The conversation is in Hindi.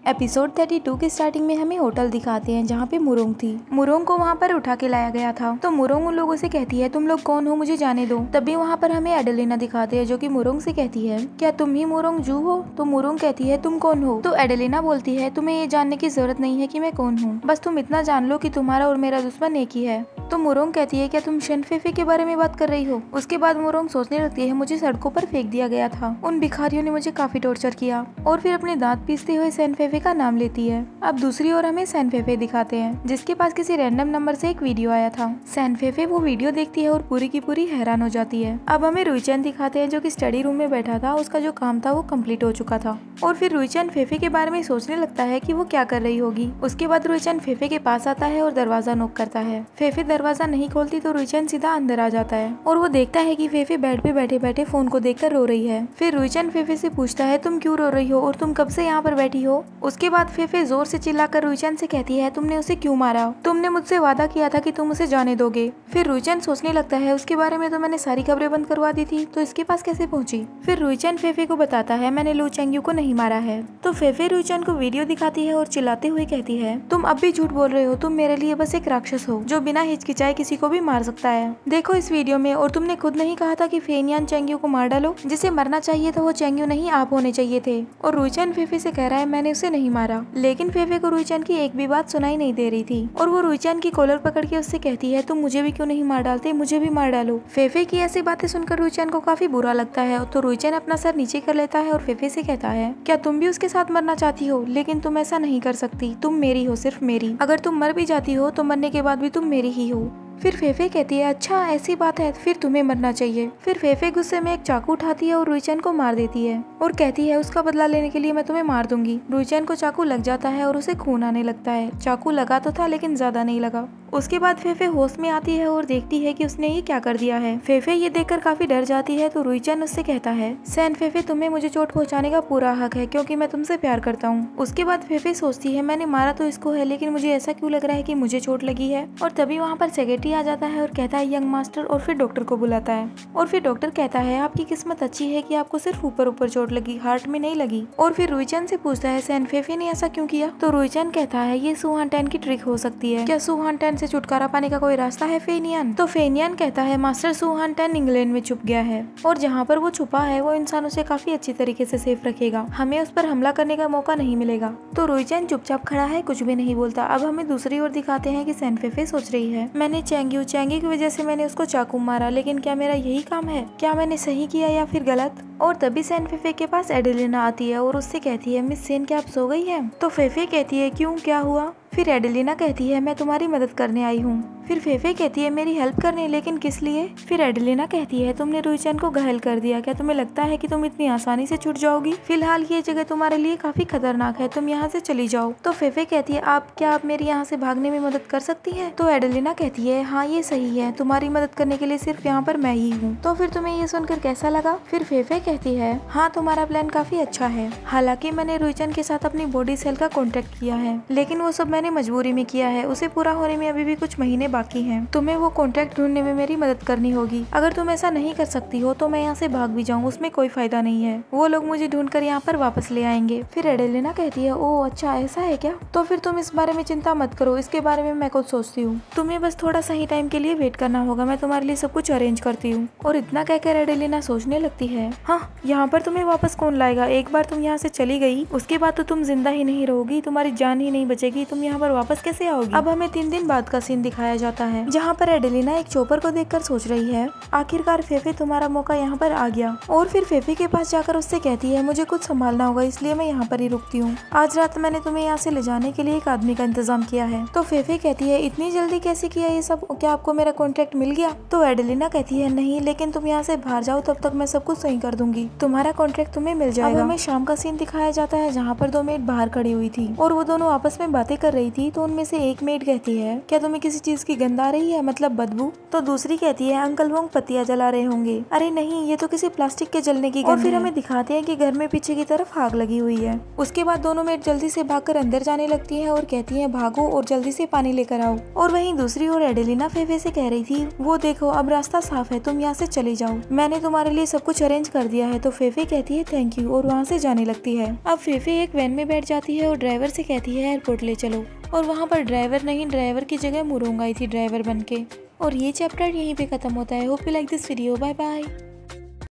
एपिसोड 32 के स्टार्टिंग में हमें होटल दिखाते हैं जहाँ पे मुरोंग थी। मुरोंग को वहाँ पर उठा के लाया गया था। तो मुरोंग उन लोगों से कहती है तुम लोग कौन हो, मुझे जाने दो। तभी वहाँ पर हमें एडेलिना दिखाते हैं जो कि मुरोंग से कहती है क्या तुम ही मुरोंग जू हो। तो मुरोंग कहती है तुम कौन हो। तो एडेलिना बोलती है तुम्हें ये जानने की जरूरत नहीं है कि मैं कौन हूँ, बस तुम इतना जान लो कि तुम्हारा और मेरा दुश्मन एक ही है। तो मुरोंग कहती है क्या तुम शेनफेफे के बारे में बात कर रही हो। उसके बाद मुरोंग सोचने लगती है मुझे सड़कों पर फेंक दिया गया था, उन भिखारियों ने मुझे काफी टॉर्चर किया, और फिर अपने दांत पीसते हुए शेनफेफे का नाम लेती है। अब दूसरी ओर हमें शेनफेफे दिखाते हैं जिसके पास किसी रैंडम नंबर से एक वीडियो आया था। शेनफेफे वो वीडियो देखती है और पूरी की पूरी हैरान हो जाती है। अब हमें रुईचन दिखाते हैं जो कि स्टडी रूम में बैठा था, उसका जो काम था वो कंप्लीट हो चुका था। और फिर रुईचन फेफे के बारे में सोचने लगता है कि वो क्या कर रही होगी। उसके बाद रुईचन फेफे के पास आता है और दरवाजा नॉक करता है। फेफे दरवाजा नहीं खोलती तो रुईचन सीधा अंदर आ जाता है और वो देखता है कि फेफे बेड पे बैठे बैठे फोन को देखकर रो रही है। फिर रुईचन फेफे से पूछता है तुम क्यों रो रही हो और तुम कब से यहाँ पर बैठी हो। उसके बाद फेफे जोर से चिल्लाकर रुईचन से कहती है तुमने उसे क्यों मारा, तुमने मुझसे वादा किया था कि तुम उसे जाने दोगे। फिर रुईचन सोचने लगता है उसके बारे में तो मैंने सारी खबरें बंद करवा दी थी, तो इसके पास कैसे पहुंची। फिर रुईचन फेफे को बताता है मैंने लू चेंग्यू को नहीं मारा है। तो फेफे रुईचन को वीडियो दिखाती है और चिल्लाते हुए कहती है तुम अब भी झूठ बोल रहे हो, तुम मेरे लिए बस एक राक्षस हो जो बिना हिचकिचाए किसी को भी मार सकता है। देखो इस वीडियो में, और तुमने खुद नहीं कहा था कि फेनियान चेंग्यू को मार डालो, जिसे मरना चाहिए था वो चेंग्यू नहीं आप होने चाहिए थे। और रुईचन फेफे से कह रहा है मैंने उसे नहीं मारा, लेकिन फेफे को रुईचन की एक भी बात सुनाई नहीं दे रही थी और वो रुईचन की कॉलर पकड़ के उससे कहती है तुम मुझे भी क्यों नहीं मार डालते, मुझे भी मार डालो। फेफे की ऐसी बातें सुनकर रुईचन को काफी बुरा लगता है, तो रुईचन अपना सर नीचे कर लेता है और फेफे से कहता है क्या तुम भी उसके साथ मरना चाहती हो, लेकिन तुम ऐसा नहीं कर सकती, तुम मेरी हो, सिर्फ मेरी। अगर तुम मर भी जाती हो तो मरने के बाद भी तुम मेरी ही हो। फिर फेफे कहती है अच्छा ऐसी बात है, फिर तुम्हें मरना चाहिए। फिर फेफे गुस्से में एक चाकू उठाती है और रुईचन को मार देती है और कहती है उसका बदला लेने के लिए मैं तुम्हें मार दूंगी। रुईचन को चाकू लग जाता है और उसे खून आने लगता है। चाकू लगा तो था लेकिन ज्यादा नहीं लगा। उसके बाद फेफे होश में आती है और देखती है कि उसने ये क्या कर दिया है। फेफे ये देखकर काफी डर जाती है, तो रुईचन उससे कहता है शेनफेफे तुम्हें मुझे चोट पहुंचाने का पूरा हक है क्योंकि मैं तुमसे प्यार करता हूँ। उसके बाद फेफे सोचती है मैंने मारा तो इसको है, लेकिन मुझे ऐसा क्यों लग रहा है कि मुझे चोट लगी है। और तभी वहाँ पर सेक्रेटरी आ जाता है और कहता है यंग मास्टर, और फिर डॉक्टर को बुलाता है। और फिर डॉक्टर कहता है आपकी किस्मत अच्छी है कि आपको सिर्फ ऊपर ऊपर चोट लगी, हार्ट में नहीं लगी। और फिर रुईचन से पूछता है शेनफेफे ने ऐसा क्यों किया। तो रुईचन कहता है ये सु हानटैन की ट्रिक हो सकती है, क्या सु हानटैन से छुटकारा पाने का कोई रास्ता है फेनियन। तो फेनियन कहता है मास्टर सु हानटैन इंग्लैंड में छुप गया है और जहाँ पर वो छुपा है वो इंसान उसे काफी अच्छी तरीके से सेफ रखेगा, हमें उस पर हमला करने का मौका नहीं मिलेगा। तो रुईचन चुपचाप खड़ा है, कुछ भी नहीं बोलता। अब हमें दूसरी ओर दिखाते हैं कि शेनफेफे सोच रही है मैंने चेंग्यू की वजह से मैंने उसको चाकू मारा, लेकिन क्या मेरा यही काम है, क्या मैंने सही किया या फिर गलत। और तभी शेनफेफे के पास एडेलिना आती है और उससे कहती है मिस सेन क्या आप सो गई है। तो फेफे कहती है क्यों, क्या हुआ। फिर एडेलिना कहती है मैं तुम्हारी मदद करने आई हूँ। फिर फेफे कहती है मेरी हेल्प करने, लेकिन किस लिए। फिर एडेलिना कहती है तुमने रुईचन को घायल कर दिया, क्या तुम्हें लगता है कि तुम इतनी आसानी से छूट जाओगी। फिलहाल ये जगह तुम्हारे लिए काफी खतरनाक है, तुम यहाँ से चली जाओ। तो फेफे कहती है क्या आप मेरी यहाँ से भागने में मदद कर सकती है। तो एडेलिना कहती है हाँ ये सही है, तुम्हारी मदद करने के लिए सिर्फ यहाँ पर मैं ही हूँ। तो फिर तुम्हें ये सुनकर कैसा लगा। फिर फेफे कहती है हाँ तुम्हारा प्लान काफी अच्छा है, हालांकि मैंने रुईचन के साथ अपनी बॉडी सेल का कॉन्टेक्ट किया है, लेकिन वो सब मैंने मजबूरी में किया है, उसे पूरा होने में अभी भी कुछ महीने बाकी हैं। तुम्हें वो कॉन्टेक्ट ढूंढने में मेरी मदद करनी होगी। अगर तुम ऐसा नहीं कर सकती हो तो मैं यहाँ से भाग भी जाऊँ, उसमें कोई फायदा नहीं है, वो लोग मुझे ढूंढकर यहाँ पर वापस ले आएंगे। फिर एडेलिना कहती है ओह अच्छा ऐसा है क्या, तो फिर तुम इस बारे में चिंता मत करो, इसके बारे में मैं खुद सोचती हूँ, तुम्हें बस थोड़ा सही टाइम के लिए वेट करना होगा, मैं तुम्हारे लिए सब कुछ अरेंज करती हूँ। और इतना कहकर एडेलिना सोचने लगती है हाँ यहाँ पर तुम्हें वापस कौन लाएगा, एक बार तुम यहाँ से चली गई उसके बाद तो तुम जिंदा ही नहीं रहोगी, तुम्हारी जान ही नहीं बचेगी, तुम यहाँ पर वापस कैसे आओगी। अब हमें 3 दिन बाद का सीन दिखाया जाता है जहाँ पर एडेलिना एक चोपर को देखकर सोच रही है आखिरकार फेफे तुम्हारा मौका यहाँ पर आ गया। और फिर फेफे के पास जाकर उससे कहती है मुझे कुछ संभालना होगा, इसलिए मैं यहाँ पर ही रुकती हूँ, आज रात मैंने तुम्हें यहाँ से ले जाने के लिए एक आदमी का इंतजाम किया है। तो फेफे कहती है इतनी जल्दी कैसे किया ये सब, क्या आपको मेरा कॉन्ट्रैक्ट मिल गया। तो एडेलिना कहती है नहीं, लेकिन तुम यहाँ से बाहर जाओ तब तक मैं सब कुछ सही कर दूंगी, तुम्हारा कॉन्ट्रैक्ट तुम्हें मिल जाएगा। अब हमें शाम का सीन दिखाया जाता है जहाँ पर 2 मेड बाहर खड़ी हुई थी और वो दोनों आपस में बातें कर रही थी। तो उनमें से एक मेड कहती है क्या तुम्हें किसी चीज की की गंध आ रही है, मतलब बदबू। तो दूसरी कहती है अंकल वोंग पत्तियां जला रहे होंगे। अरे नहीं, ये तो किसी प्लास्टिक के जलने की गंध है। और फिर हमें दिखाते हैं कि घर में पीछे की तरफ आग लगी हुई है। उसके बाद दोनों मेट जल्दी से भागकर अंदर जाने लगती है और कहती है भागो और जल्दी से पानी लेकर आओ। और वहीं दूसरी ओर एडेलिना फेफे से कह रही थी वो देखो अब रास्ता साफ है, तुम यहाँ से चले जाओ, मैंने तुम्हारे लिए सब कुछ अरेंज कर दिया है। तो फेफे कहती है थैंक यू और वहाँ से जाने लगती है। अब फेफे एक वैन में बैठ जाती है और ड्राइवर से कहती है एयरपोर्ट ले चलो। और वहाँ पर ड्राइवर नहीं, ड्राइवर की जगह मुरोंग आई थी ड्राइवर बन के। और ये चैप्टर यहीं पे खत्म होता है। Hope you like this video. Bye bye.